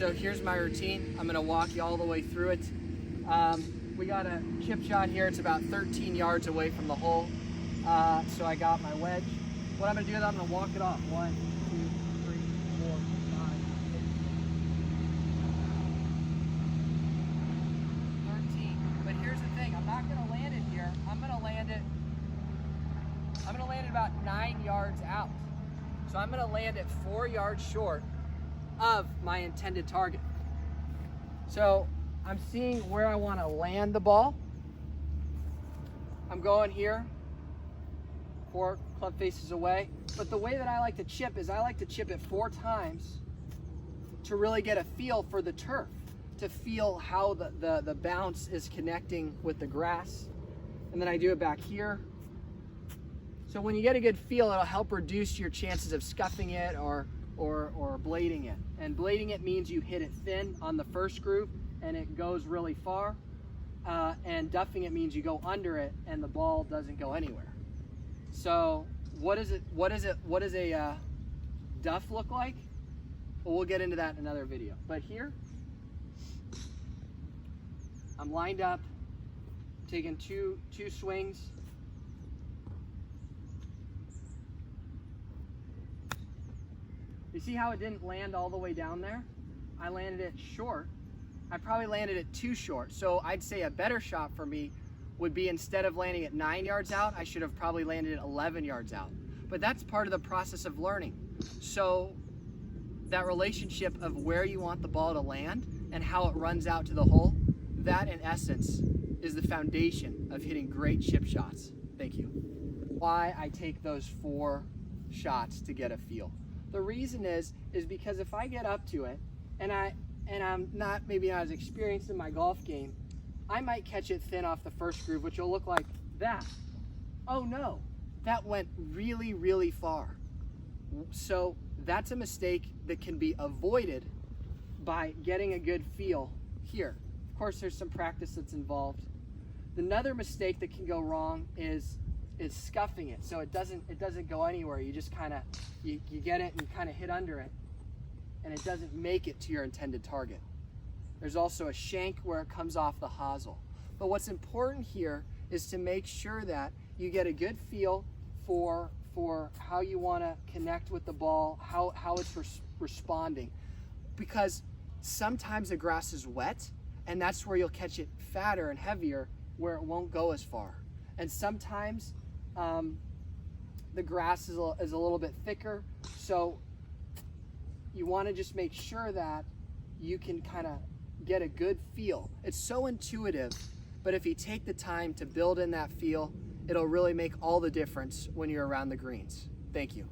So here's my routine. I'm gonna walk you all the way through it. We got a chip shot here. It's about 13 yards away from the hole. So I got my wedge. What I'm gonna do is I'm gonna walk it off. 1, 2, 3, 4, 5, 6, 13. But here's the thing, I'm not gonna land it here. I'm gonna land it about 9 yards out. So I'm gonna land it 4 yards short of my intended target. So I'm seeing where I wanna land the ball. I'm going here, 4 club faces away. But the way that I like to chip is I like to chip it 4 times to really get a feel for the turf, to feel how the bounce is connecting with the grass. And then I do it back here. So when you get a good feel, it'll help reduce your chances of scuffing it or blading it. And blading it means you hit it thin on the first groove and it goes really far. And duffing it means you go under it and the ball doesn't go anywhere. So what does a duff look like? Well, we'll get into that in another video. But here, I'm lined up, taking two swings. You see how it didn't land all the way down there? I landed it short. I probably landed it too short. So I'd say a better shot for me would be, instead of landing it 9 yards out, I should have probably landed it 11 yards out. But that's part of the process of learning. So that relationship of where you want the ball to land and how it runs out to the hole, that in essence is the foundation of hitting great chip shots. Thank you. Why I take those 4 shots to get a feel. The reason is because if I get up to it and I'm maybe not as experienced in my golf game, I might catch it thin off the first groove, which will look like that. Oh no, that went really, really far. So that's a mistake that can be avoided by getting a good feel here. Of course, there's some practice that's involved. Another mistake that can go wrong is scuffing it. So it doesn't go anywhere. You just kind of, you get it and you kind of hit under it and it doesn't make it to your intended target. There's also a shank where it comes off the hosel. But what's important here is to make sure that you get a good feel for how you want to connect with the ball, how it's responding. Because sometimes the grass is wet and that's where you'll catch it fatter and heavier, where it won't go as far. And sometimes the grass is a little bit thicker, so you want to just make sure that you can kind of get a good feel. It's so intuitive, but if you take the time to build in that feel, it'll really make all the difference when you're around the greens. Thank you.